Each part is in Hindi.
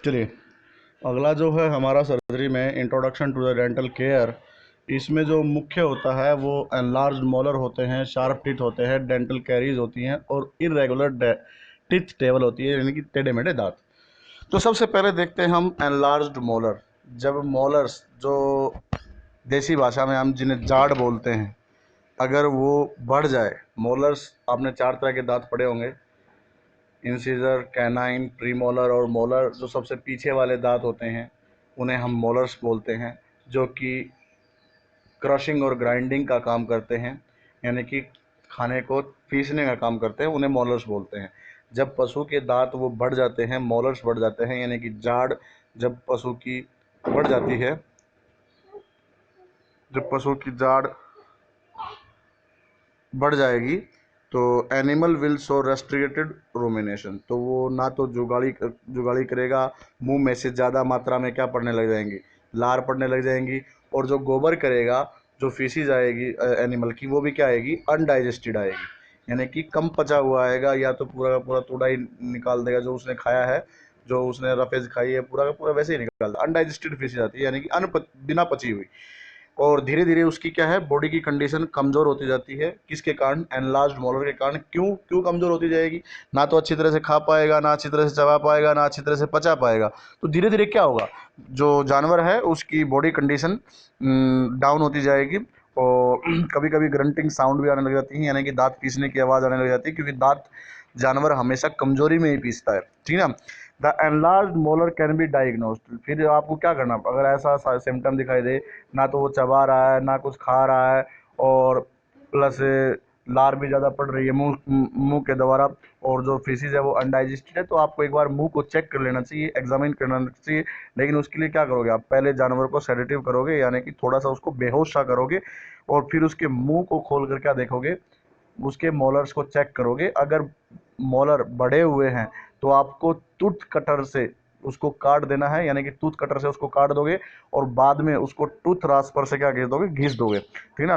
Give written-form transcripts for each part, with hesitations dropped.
चलिए, अगला जो है हमारा सर्जरी में introduction to the dental care. इसमें जो मुख्य होता है वो एनलार्ज मोलर होते हैं, शार्प टीथ होते हैं, डेंटल कैरीज होती हैं और इरेगुलर टीथ टेबल होती है, यानी कि टेढ़े मेढ़े दांत। तो सबसे पहले देखते हैं हम एनलार्ज्ड मोलर। जब मोलर्स, जो देसी भाषा में हम जिन्हें जाड़ बोलते हैं, अगर वो बढ़ जाए, मोलर्स, आपने 4 तरह के दांत पढ़े होंगे, इंसीजर, कैनाइन, प्रीमोलर और मोलर। जो सबसे पीछे वाले दांत होते हैं उन्हें हम मोलर्स बोलते हैं, जो कि क्रशिंग और ग्राइंडिंग का काम करते हैं, यानी कि खाने को पीसने का काम करते हैं, उन्हें मोलर्स बोलते हैं। जब पशु के दांत वो बढ़ जाते हैं, मोलर्स बढ़ जाते हैं, यानी कि जाड़ जब पशु की बढ़ जाती है, जब पशु की जाड़ बढ़ जाएगी तो animal will show restricted rumination. तो वो ना तो जुगाड़ी करेगा, मुंह में से ज़्यादा मात्रा में क्या पड़ने लग जाएंगी, लार पड़ने लग जाएंगी। और जो गोबर करेगा, जो फीसिस आएगी एनिमल की, वो भी क्या आएगी, अनडाइजेस्टेड आएगी, यानी कि कम पचा हुआ आएगा, या तो पूरा का पूरा तोड़ा ही निकाल देगा जो उसने खाया है, जो उसने रफेज खाई है पूरा का पूरा वैसे ही निकाल देगा। अनडाइजेस्टेड फीसिस आती है, यानी कि बिना पची हुई। और धीरे धीरे उसकी क्या है, बॉडी की कंडीशन कमज़ोर होती जाती है। किसके कारण, एनलार्ज्ड मोलर के कारण। क्यों क्यों कमज़ोर होती जाएगी, ना तो अच्छी तरह से खा पाएगा, ना अच्छी तरह से चबा पाएगा, ना अच्छी तरह से पचा पाएगा। तो धीरे धीरे क्या होगा, जो जानवर है उसकी बॉडी कंडीशन डाउन होती जाएगी। और कभी कभी ग्रंटिंग साउंड भी आने लग जाती है, यानी कि दांत पीसने की आवाज़ आने लग जाती है, क्योंकि दांत जानवर हमेशा कमजोरी में ही पीसता है, ठीक है ना। The enlarge molar can be diagnosed. फिर आपको क्या करना, अगर ऐसा सिम्टम दिखाई दे, ना तो वो चबा रहा है, ना कुछ खा रहा है, और प्लस लार भी ज़्यादा पड़ रही है मुंह मुंह के द्वारा, और जो फीसिस है वो अनडाइजेस्टेड है, तो आपको एक बार मुंह को चेक कर लेना चाहिए, एग्जामिन करना चाहिए। लेकिन उसके लिए क्या करोगे, आप पहले जानवर को सेडेटिव करोगे, यानी कि थोड़ा सा उसको बेहोश सा करोगे, और फिर उसके मुंह को खोल कर क्या देखोगे, उसके मोलर्स को चेक करोगे। अगर मोलर बड़े हुए हैं तो आपको टूथ कटर से उसको काट देना है, यानी कि टूथ कटर से उसको काट दोगे, और बाद में उसको टूथ रास्पर से क्या घिस दोगे, ठीक है ना।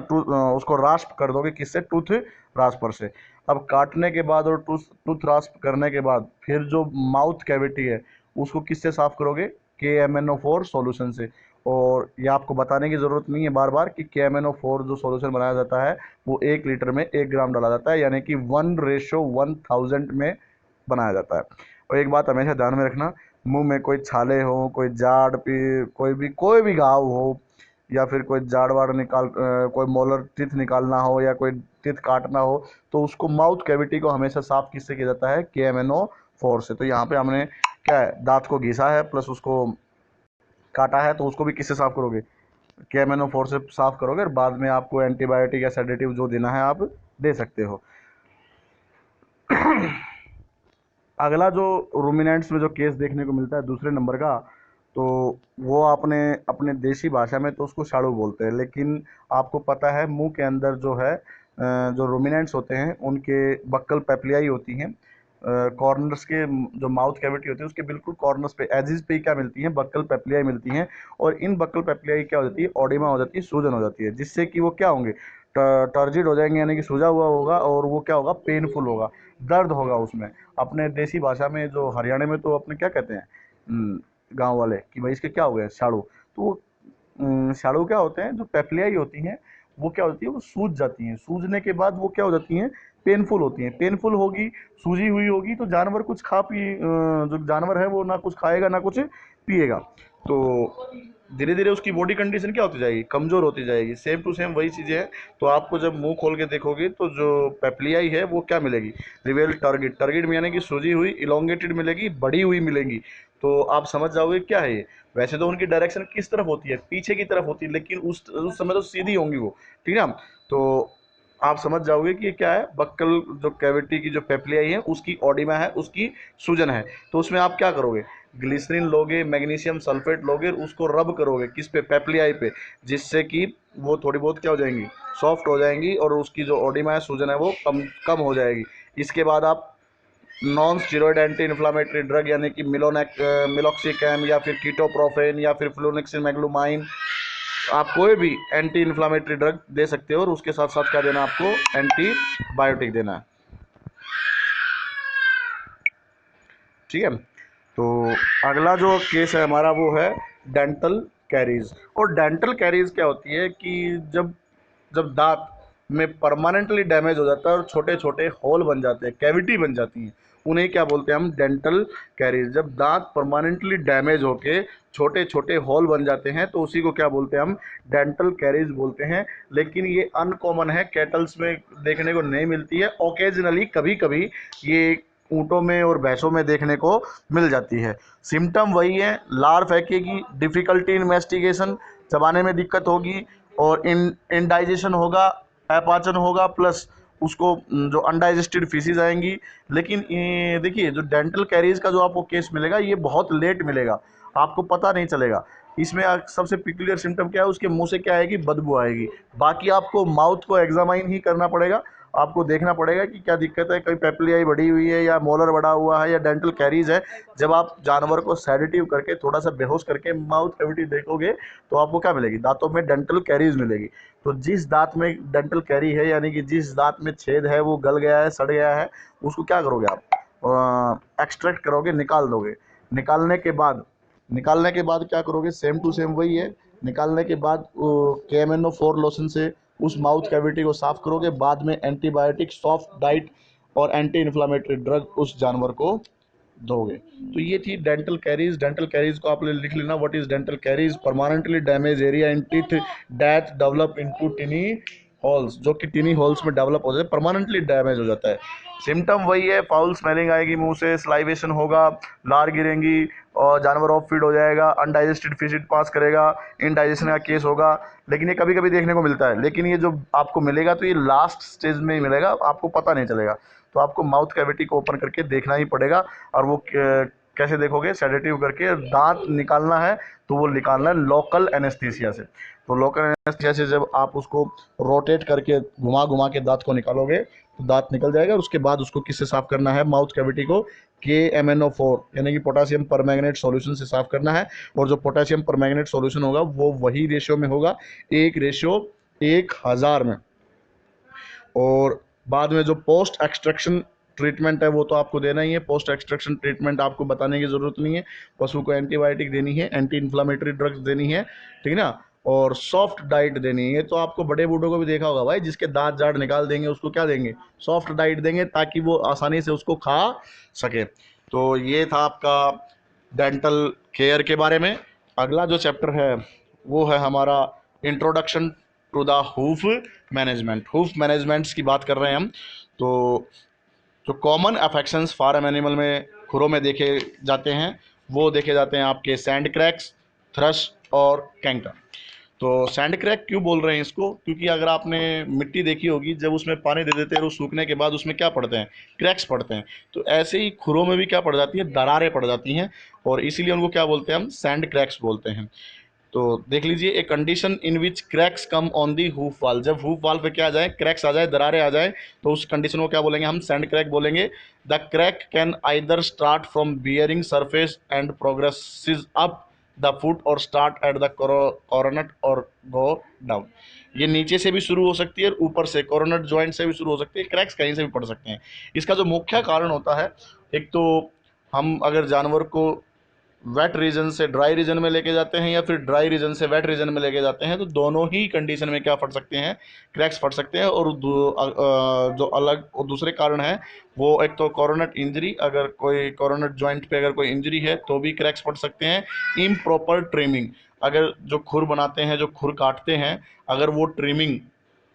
उसको रास्प कर दोगे, किससे, टूथ रास्पर से। अब काटने के बाद और टूथ रास्प करने के बाद फिर जो माउथ कैविटी है उसको किससे साफ करोगे, KMnO4 सॉल्यूशन से। और ये आपको बताने की ज़रूरत नहीं है बार बार कि KMnO4 जो सॉल्यूशन बनाया जाता है वो 1 लीटर में 1 ग्राम डाला जाता है, यानी कि 1:1000 में बनाया जाता है। और एक बात हमेशा ध्यान में रखना, मुंह में कोई छाले हो, कोई जाड़ भी, कोई भी घाव हो, या फिर कोई जाड़ वाड़ कोई मोलर टीथ निकालना हो, या कोई टीथ काटना हो, तो उसको माउथ कैविटी को हमेशा साफ किससे किया जाता है, KMnO4 से। तो यहाँ पे हमने क्या है, दांत को घिसा है प्लस उसको काटा है, तो उसको भी किससे साफ करोगे, KMnO4 से साफ करोगे, और बाद में आपको एंटीबायोटिक या सेडेटिव जो देना है आप दे सकते हो। अगला जो रूमिनेंट्स में जो केस देखने को मिलता है दूसरे नंबर का, तो वो आपने अपने देसी भाषा में तो उसको शाड़ू बोलते हैं, लेकिन आपको पता है मुंह के अंदर जो है जो रूमिनेंट्स होते हैं उनके बक्कल पेप्लियाई होती हैं। कॉर्नर्स के जो माउथ कैविटी होती है उसके बिल्कुल कॉर्नर्स पे, एजिस पे क्या मिलती हैं, बक्कल पेप्लियाई मिलती हैं। और इन बक्कल पेप्लियाई क्या हो जाती है, ऑडिमा हो जाती है, सूजन हो जाती है, जिससे कि वो क्या होंगे, टर्जिड हो जाएंगे, यानी कि सूजा हुआ होगा, और वो क्या होगा, पेनफुल होगा, दर्द होगा उसमें। अपने देसी भाषा में, जो हरियाणा में तो अपने क्या कहते हैं गांव वाले, कि भाई इसके क्या हो गया, शाड़ू। तो वो शाड़ू क्या होते हैं, जो पेप्लियाई होती हैं वो क्या होती है, वो सूज जाती हैं। सूजने के बाद वो क्या हो जाती हैं, पेनफुल होती हैं। पेनफुल होगी, सूजी हुई होगी, तो जानवर कुछ जो जानवर है वो ना कुछ खाएगा ना कुछ पिएगा, तो धीरे धीरे उसकी बॉडी कंडीशन क्या होती जाएगी, कमज़ोर होती जाएगी। सेम टू सेम वही चीज़ें हैं। तो आपको जब मुंह खोल के देखोगे तो जो पेप्लियाई है वो क्या मिलेगी, रिवेल टर्गिड, टर्गिड में यानी कि सूजी हुई, इलोंगेटेड मिलेगी, बड़ी हुई मिलेंगी। तो आप समझ जाओगे क्या है ये। वैसे तो उनकी डायरेक्शन किस तरफ होती है, पीछे की तरफ होती है, लेकिन उस समय तो सीधी होंगी वो, ठीक है ना। तो आप समझ जाओगे कि ये क्या है, बक्कल जो कैविटी की जो पेप्लियाई है उसकी ऑडिमा है, उसकी सूजन है। तो उसमें आप क्या करोगे, ग्लिसरीन लोगे, मैग्नीशियम सल्फेट लोगे, उसको रब करोगे किस पे, पेप्लियाई पे, जिससे कि वो थोड़ी बहुत क्या हो जाएंगी, सॉफ्ट हो जाएंगी, और उसकी जो ऑडिमा है, सूजन है, वो कम कम हो जाएगी। इसके बाद आप non steroid anti inflammatory drug, यानी कि मिलोक्सिकैम, या फिर कीटोप्रोफेन, या फिर फ्लूनेक्सिन, आप कोई भी एंटी इन्फ्लामेटरी ड्रग दे सकते हो, और उसके साथ साथ क्या देना, आपको एंटीबायोटिक देना है, ठीक है। तो अगला जो केस है हमारा वो है डेंटल कैरीज। और डेंटल कैरीज क्या होती है कि जब जब दांत में परमानेंटली डैमेज हो जाता है और छोटे छोटे होल बन जाते हैं, कैविटी बन जाती है, उन्हें क्या बोलते हैं हम, डेंटल कैरीज। जब दांत परमानेंटली डैमेज होके छोटे छोटे होल बन जाते हैं तो उसी को क्या बोलते हैं हम, डेंटल कैरीज बोलते हैं। लेकिन ये अनकॉमन है, कैटल्स में देखने को नहीं मिलती है, ओकेजनली कभी कभी ये ऊँटों में और भैंसों में देखने को मिल जाती है। सिम्टम वही है, लार फेंकेगी, डिफ़िकल्टी इन मैस्टिकेशन, चबाने में दिक्कत होगी, और इनडाइजेशन होगा, अपाचन होगा, प्लस उसको जो अनडाइजेस्टेड फीसिस आएंगी। लेकिन ये देखिए, जो डेंटल कैरीज का जो आपको केस मिलेगा ये बहुत लेट मिलेगा, आपको पता नहीं चलेगा। इसमें सबसे पिक्युलियर सिम्टम क्या है, उसके मुंह से क्या आएगी, बदबू आएगी। बाकी आपको माउथ को एग्जामाइन ही करना पड़ेगा, आपको देखना पड़ेगा कि क्या दिक्कत है, कोई पेप्लियाई बढ़ी हुई है या मोलर बढ़ा हुआ है या डेंटल कैरीज है। जब आप जानवर को सेडेटिव करके थोड़ा सा बेहोश करके माउथ कैविटी देखोगे तो आपको क्या मिलेगी, दांतों में डेंटल कैरीज मिलेगी। तो जिस दांत में डेंटल कैरी है, यानी कि जिस दांत में छेद है वो गल गया है, सड़ गया है, उसको क्या करोगे आप, एक्सट्रैक्ट करोगे, निकाल दोगे। निकालने के बाद निकालने के बाद क्या करोगे, सेम टू सेम वही है। निकालने के बाद KMNO4 लोशन से उस माउथ कैविटी को साफ करोगे। बाद में एंटीबायोटिक, सॉफ्ट डाइट और एंटी इन्फ्लामेटरी ड्रग उस जानवर को दोगे। तो ये थी डेंटल कैरीज। डेंटल कैरीज को आपने लिख लेना, what is dental caries, permanently damage area in teeth that develop into टिनी halls, जो कि टिनी हॉल्स में डेवलप हो जाते हैं, परमानेंटली डैमेज हो जाता है। सिम्टम वही है, फाउल स्मेलिंग आएगी मुंह से, स्लाइवेशन होगा, लार गिरेंगी और जानवर ऑफ फीड हो जाएगा, अनडाइजेस्टेड फीड पास करेगा, इनडाइजेशन का केस होगा। लेकिन ये कभी कभी देखने को मिलता है, लेकिन ये जो आपको मिलेगा तो ये लास्ट स्टेज में ही मिलेगा, आपको पता नहीं चलेगा। तो आपको माउथ कैविटी को ओपन करके देखना ही पड़ेगा। और वो कैसे देखोगे, सेडेटिव करके। दांत निकालना है तो वो निकालना है लोकल एनेस्थीसिया से। तो लोकल एनेस्थीसिया से जब आप उसको रोटेट करके घुमा घुमा के दांत को निकालोगे तो दांत निकल जाएगा। और उसके बाद उसको किससे साफ करना है, माउथ कैविटी को KMNO4 यानी कि पोटासियम परमैंगनेट सॉल्यूशन से साफ करना है। और जो पोटासियम परमैंगनेट सॉल्यूशन होगा वो वही रेशियो में होगा, 1:1000 में। और बाद में जो पोस्ट एक्सट्रैक्शन ट्रीटमेंट है वो तो आपको देना ही है। पोस्ट एक्सट्रैक्शन ट्रीटमेंट आपको बताने की ज़रूरत नहीं है, पशु को एंटीबायोटिक देनी है, एंटी इन्फ्लामेटरी ड्रग्स देनी है, ठीक है ना, और सॉफ्ट डाइट देनी है। तो आपको बड़े बूढ़ों को भी देखा होगा भाई, जिसके दांत जाड़ निकाल देंगे उसको क्या देंगे, सॉफ्ट डाइट देंगे, ताकि वो आसानी से उसको खा सके। तो ये था आपका डेंटल केयर के बारे में। अगला जो चैप्टर है वो है हमारा introduction to the hoof management. Hoof managements की बात कर रहे हैं हम। तो जो कॉमन अफेक्शंस फार्म एनिमल में खुरों में देखे जाते हैं वो देखे जाते हैं आपके सैंड क्रैक्स, थ्रश और कैंकर। तो सैंड क्रैक क्यों बोल रहे हैं इसको, क्योंकि अगर आपने मिट्टी देखी होगी, जब उसमें पानी दे देते हैं और सूखने के बाद उसमें क्या पड़ते हैं, क्रैक्स पड़ते हैं। तो ऐसे ही खुरों में भी क्या पड़ जाती है, दरारें पड़ जाती हैं, और इसीलिए उनको क्या बोलते हैं हम, सैंड क्रैक्स बोलते हैं। तो देख लीजिए, a condition in which cracks come on the hoof वाल। जब हूफ वाल पे क्या आ जाए, क्रैक्स आ जाए, दरारें आ जाए, तो उस कंडीशन को क्या बोलेंगे हम, सैंड क्रैक बोलेंगे। The crack can either start from bearing surface and progresses up the foot और स्टार्ट एट द कोरोनट और गो डाउन। ये नीचे से भी शुरू हो सकती है और ऊपर से कोरोनट जॉइंट से भी शुरू हो सकती है, क्रैक्स कहीं से भी पड़ सकते हैं। इसका जो मुख्य कारण होता है, एक तो हम अगर जानवर को वेट रीजन से ड्राई रीजन में लेके जाते हैं या फिर ड्राई रीजन से वेट रीजन में लेके जाते हैं, तो दोनों ही कंडीशन में क्या फट सकते हैं, क्रैक्स फट सकते हैं। और जो अलग और दूसरे कारण है वो एक तो कोरोनट इंजरी, अगर कोई कोरोनट जॉइंट पे अगर कोई इंजरी है तो भी क्रैक्स फट सकते हैं। इम्प्रॉपर ट्रिमिंग, अगर जो खुर बनाते हैं, जो खुर काटते हैं, अगर वो ट्रिमिंग,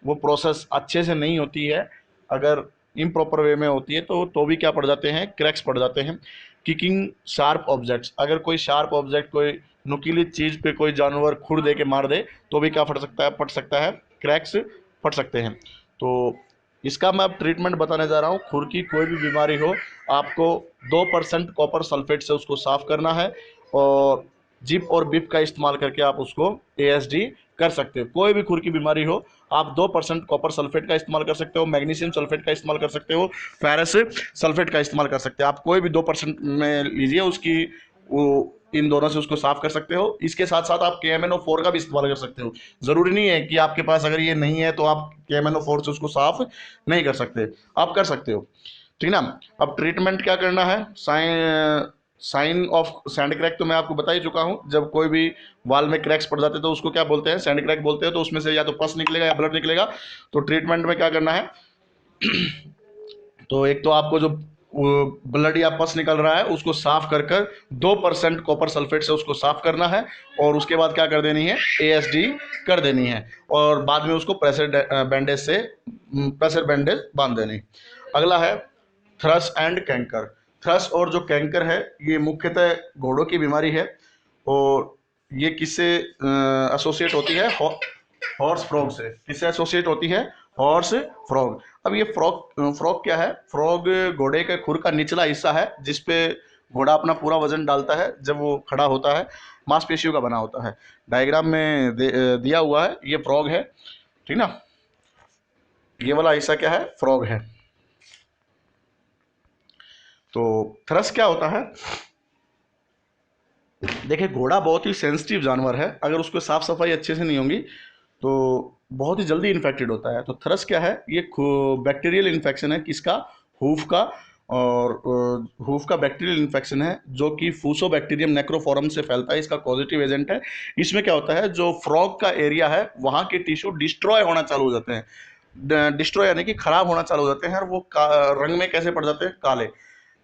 वो प्रोसेस अच्छे से नहीं होती है, अगर इम्प्रॉपर वे में होती है तो भी क्या पड़ जाते हैं, क्रैक्स पड़ जाते हैं। किकिंग शार्प ऑब्जेक्ट्स, अगर कोई शार्प ऑब्जेक्ट, कोई नुकीली चीज़ पे कोई जानवर खुर दे के मार दे तो भी क्या फट सकता है, पट सकता है, क्रैक्स फट सकते हैं। तो इसका मैं अब ट्रीटमेंट बताने जा रहा हूँ। खुर की कोई भी बीमारी हो, आपको 2% कॉपर सल्फेट से उसको साफ करना है, और जिप और बिप का इस्तेमाल करके आप उसको ASD कर सकते हो। कोई भी खुर की बीमारी हो, आप 2% कॉपर सल्फेट का इस्तेमाल कर सकते हो, मैग्नीशियम सल्फेट का इस्तेमाल कर सकते हो, फेरस सल्फेट का इस्तेमाल कर सकते हो। आप कोई भी 2% में लीजिए उसकी, वो इन दोनों से उसको साफ कर सकते हो। इसके साथ साथ आप KMNO4 का भी इस्तेमाल कर सकते हो। ज़रूरी नहीं है कि आपके पास अगर ये नहीं है तो आप KMNO4 से उसको साफ नहीं कर सकते, आप कर सकते हो, ठीक ना। अब ट्रीटमेंट क्या करना है, साइन ऑफ सैंड क्रैक तो मैं आपको बता ही चुका हूँ। जब कोई भी वाल में क्रैक्स पड़ जाते हैं तो उसको क्या बोलते हैं, सैंड क्रैक बोलते हैं। तो उसमें से या तो पस निकलेगा या ब्लड निकलेगा। तो ट्रीटमेंट में क्या करना है, तो एक तो आपको जो ब्लड या पस निकल रहा है उसको साफ कर कर 2% कॉपर सल्फेट से उसको साफ करना है, और उसके बाद क्या कर देनी है, ASD कर देनी है, और बाद में उसको प्रेशर बैंडेज बांध देनी। अगला है थ्रस एंड कैंकर। थ्रस और जो कैंकर है ये मुख्यतः घोड़ों की बीमारी है, और ये किससे एसोसिएट होती है, हॉर्स फ्रॉग से। किससे एसोसिएट होती है, हॉर्स फ्रॉग। अब ये फ्रॉग फ्रॉग क्या है, फ्रॉग घोड़े के खुर का निचला हिस्सा है जिसपे घोड़ा अपना पूरा वजन डालता है जब वो खड़ा होता है, मांसपेशियों का बना होता है। डायग्राम में दिया हुआ है, ये फ्रॉग है, ठीक ना। ये वाला हिस्सा क्या है, फ्रॉग है। तो थ्रस क्या होता है, देखिए घोड़ा बहुत ही सेंसिटिव जानवर है, अगर उसको साफ सफाई अच्छे से नहीं होगी तो बहुत ही जल्दी इन्फेक्टेड होता है। तो थ्रस क्या है, ये बैक्टीरियल इन्फेक्शन है, किसका, हूफ का। और हूफ का बैक्टीरियल इन्फेक्शन है जो कि फूसोबैक्टीरियम नेक्रोफोरम से फैलता है, इसका पॉजिटिव एजेंट है। इसमें क्या होता है, जो फ्रॉग का एरिया है वहाँ के टिश्यू डिस्ट्रॉय होना चालू हो जाते हैं, डिस्ट्रॉय यानी कि खराब होना चालू हो जाते हैं, और वो रंग में कैसे पड़ जाते हैं, काले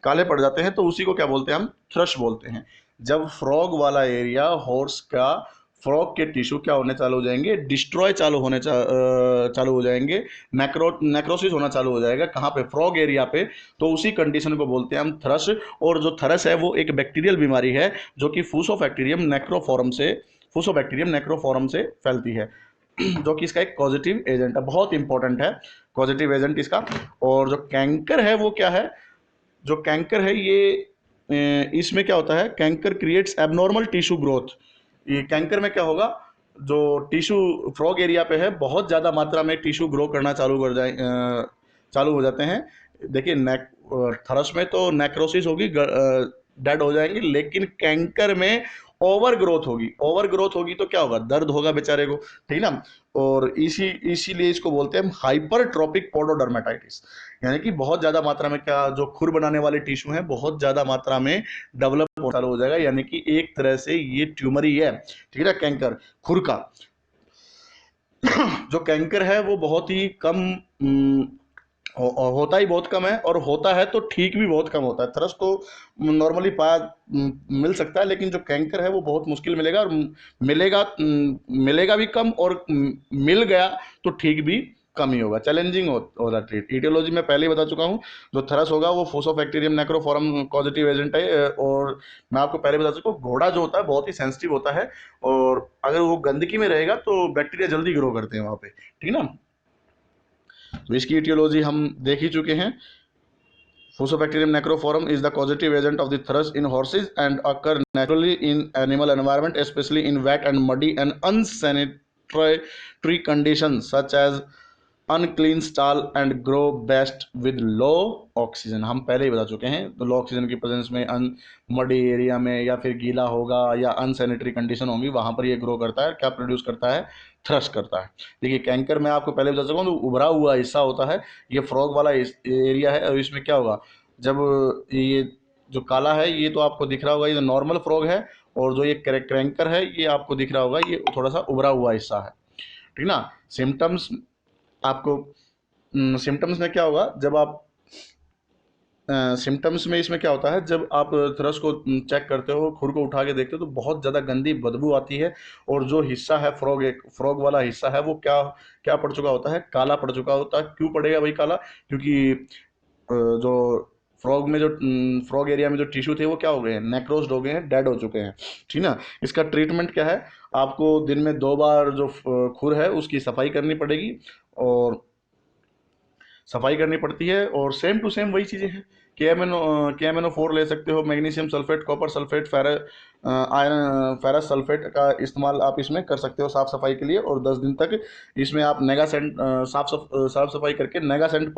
काले पड़ जाते हैं। तो उसी को क्या बोलते हैं, हम थ्रश बोलते हैं। जब फ्रॉग वाला एरिया, हॉर्स का, फ्रॉग के टिश्यू क्या होने चालू हो जाएंगे, डिस्ट्रॉय चालू हो जाएंगे, नेक्रोसिस होना चालू हो जाएगा, कहाँ पे, फ्रॉग एरिया पे। तो उसी कंडीशन को बोलते हैं हम थ्रस। और जो थ्रस है वो एक बैक्टीरियल बीमारी है जो कि फूसोबैक्टीरियम नेक्रोफोरम से फैलती है, जो कि इसका एक पॉजिटिव एजेंट है, बहुत इंपॉर्टेंट है पॉजिटिव एजेंट इसका। और जो कैंकर है वो क्या है, जो कैंकर है ये इसमें क्या होता है, canker creates abnormal tissue growth. ये कैंकर में क्या होगा, जो टिश्यू फ्रॉग एरिया पे है बहुत ज़्यादा मात्रा में टिश्यू ग्रो करना चालू हो जाते हैं। देखिए थरस में तो नेक्रोसिस होगी, डेड हो जाएंगे, लेकिन कैंकर में ओवर ग्रोथ होगी तो क्या होगा, दर्द होगा बेचारे को, ठीक ना। और इसीलिए इसको बोलते हैं हम हाइपरट्रॉपिक पोडोडर्मेटाइटिस, यानी कि बहुत ज्यादा मात्रा में क्या, जो खुर बनाने वाले टिश्यू हैं बहुत ज्यादा मात्रा में डेवलप चालू हो जाएगा, यानी कि एक तरह से ये ट्यूमर ही है, ठीक है ना, कैंकर खुर का। जो कैंकर है वो बहुत ही कम होता ही बहुत कम है, और होता है तो ठीक भी बहुत कम होता है। थ्रस तो नॉर्मली मिल सकता है, लेकिन जो कैंकर है वो बहुत मुश्किल मिलेगा, और मिलेगा भी कम, और मिल गया तो ठीक भी कम ही होगा, चैलेंजिंग होगा ट्रीट। इटियोलॉजी में पहले ही बता चुका हूँ, जो थ्रस होगा वो फूसोबैक्टीरियम नेक्रोफोरम पॉजिटिव एजेंट है। और मैं आपको पहले बता चुका हूँ, घोड़ा जो होता है बहुत ही सेंसिटिव होता है, और अगर वो गंदगी में रहेगा तो बैक्टीरिया जल्दी ग्रो करते हैं वहाँ पे, ठीक ना। तो इसकी etiology हम देख ही चुके हैं। Fusobacterium necrophorum is the causative agent of the thrush in horses and occur naturally in animal environment, especially in wet and muddy and unsanitary conditions such as unclean stall and grow best with low oxygen. हम पहले ही बता चुके हैं, तो लो ऑक्सीजन की प्रेजेंस में मडी एरिया में, या फिर गीला होगा या अनसैनिटरी कंडीशन होंगी, वहां पर ये ग्रो करता है, क्या प्रोड्यूस करता है, थ्रश करता है। देखिए कैंकर में आपको पहले बता चुका हूँ, तो उभरा हुआ हिस्सा होता है, ये फ्रॉग वाला एरिया है, और इसमें क्या होगा, जब ये जो काला है ये तो आपको दिख रहा होगा, ये नॉर्मल फ्रॉग है, और जो ये क्रैंकर है ये आपको दिख रहा होगा, ये थोड़ा सा उभरा हुआ हिस्सा है, ठीक ना। सिम्टम्स आपको, सिम्टम्स में क्या होगा, जब आप सिम्टम्स में इसमें क्या होता है, जब आप थ्रस को चेक करते हो, खुर को उठा के देखते हो, तो बहुत ज़्यादा गंदी बदबू आती है, और जो हिस्सा है फ्रॉग, एक फ्रॉग वाला हिस्सा है वो क्या क्या पड़ चुका होता है, काला पड़ चुका होता है। क्यों पड़ेगा भाई काला, क्योंकि जो फ्रॉग में जो फ्रॉग एरिया में जो टिश्यू थे वो क्या हो गए हैं, नेक्रोस्ड हो गए हैं, डेड हो चुके हैं, ठीक ना। इसका ट्रीटमेंट क्या है, आपको दिन में 2 बार जो खुर है उसकी सफाई करनी पड़ेगी, और सफाई करनी पड़ती है, और सेम टू सेम वही चीज़ें हैं। KMNO4 ले सकते हो, magnesium sulphate, copper sulphate, iron ferrous sulphate का इस्तेमाल आप इसमें कर सकते हो साफ सफाई के लिए। और 10 दिन तक इसमें आप नेगासेंट साफ सफाई करके नेगासेंट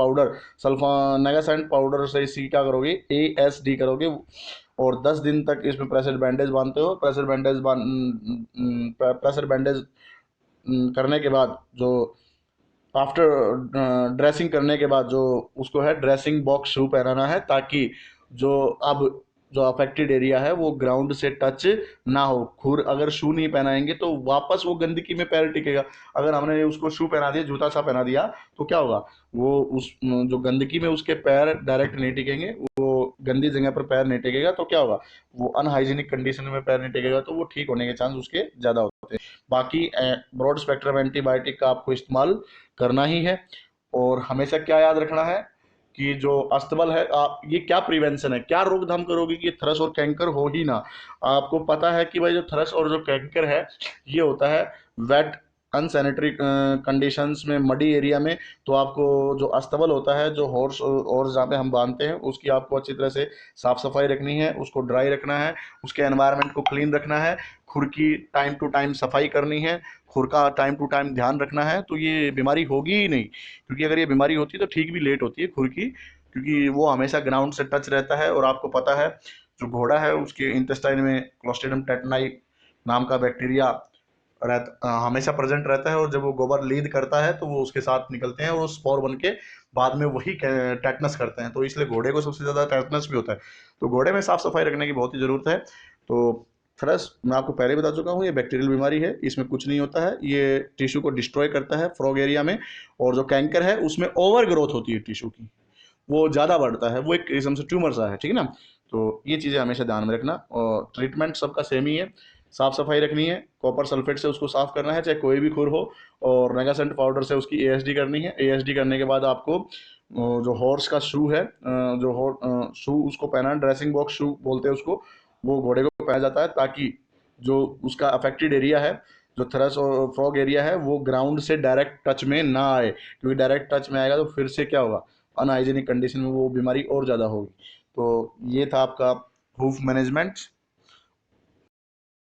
पाउडर से इसकी क्या करोगे, ASD करोगे, और 10 दिन तक इसमें प्रेशर बैंडेज करने के बाद, जो आफ्टर ड्रेसिंग करने के बाद जो उसको है ड्रेसिंग बॉक्स शू पहनाना है, ताकि जो अब जो अफेक्टेड एरिया है वो ग्राउंड से टच ना हो। खुर अगर शू नहीं पहनाएंगे तो वापस वो गंदगी में पैर टिकेगा। अगर हमने उसको शू पहना दिया, जूता सा पहना दिया, तो क्या होगा, वो उस जो गंदगी में उसके पैर डायरेक्ट नहीं टिकेंगे, वो गंदी जगह पर पैर नहीं टिकेगा, तो क्या होगा, वो अनहाइजीनिक कंडीशन में पैर नहीं टिकेगा, तो वो ठीक होने के चांस उसके ज़्यादा होते हैं। बाकी ब्रॉड स्पेक्ट्रम एंटीबायोटिक का आपको इस्तेमाल करना ही है। और हमेशा क्या याद रखना है कि जो अस्तबल है, आप ये क्या प्रिवेंशन है, क्या रोकथाम करोगे कि थ्रस और कैंकर हो ही ना। आपको पता है कि भाई जो थ्रस और जो कैंकर है ये होता है वेट अनसैनिटरी कंडीशंस में, मडी एरिया में। तो आपको जो अस्तबल होता है, जो हॉर्स और जहाँ पे हम बांधते हैं, उसकी आपको अच्छी तरह से साफ सफाई रखनी है, उसको ड्राई रखना है, उसके एनवायरनमेंट को क्लीन रखना है, खुर की टाइम टू टाइम सफाई करनी है, खुर का टाइम टू टाइम ध्यान रखना है। तो ये बीमारी होगी ही नहीं, क्योंकि अगर ये बीमारी होती है तो ठीक भी लेट होती है खुर की, क्योंकि वो हमेशा ग्राउंड से टच रहता है। और आपको पता है जो घोड़ा है उसके इंटेस्टाइन में क्लोस्ट्रिडियम टेटनाई नाम का बैक्टीरिया हमेशा प्रेजेंट रहता है, और जब वो गोबर लीद करता है तो वो उसके साथ निकलते हैं और स्पोर बन के बाद में वही टेटनस करते हैं। तो इसलिए घोड़े को सबसे ज़्यादा टेटनस भी होता है। तो घोड़े में साफ सफाई रखने की बहुत ही ज़रूरत है। तो थ्रस मैं आपको पहले बता चुका हूँ, ये बैक्टीरियल बीमारी है, इसमें कुछ नहीं होता है, ये टिश्यू को डिस्ट्रॉय करता है फ्रॉग एरिया में। और जो कैंकर है उसमें ओवर ग्रोथ होती है टिश्यू की, वो ज़्यादा बढ़ता है, वो एक किस्म से ट्यूमर सा है, ठीक है ना। तो ये चीज़ें हमेशा ध्यान में रखना। और ट्रीटमेंट सबका सेम ही है, साफ सफाई रखनी है, कॉपर सल्फेट से उसको साफ करना है चाहे कोई भी खुर हो, और नेगासेंट पाउडर से उसकी एएसडी करनी है। एएसडी करने के बाद आपको जो हॉर्स का शू है, जो शू उसको पहना है, ड्रेसिंग बॉक्स शू बोलते हैं उसको, वो घोड़े को पहना जाता है, ताकि जो उसका अफेक्टेड एरिया है, जो थ्रस और फ्रॉग एरिया है, वो ग्राउंड से डायरेक्ट टच में ना आए, क्योंकि डायरेक्ट टच में आएगा तो फिर से क्या होगा, अनहाइजीनिक कंडीशन में वो बीमारी और ज़्यादा होगी। तो ये था आपका हूफ मैनेजमेंट।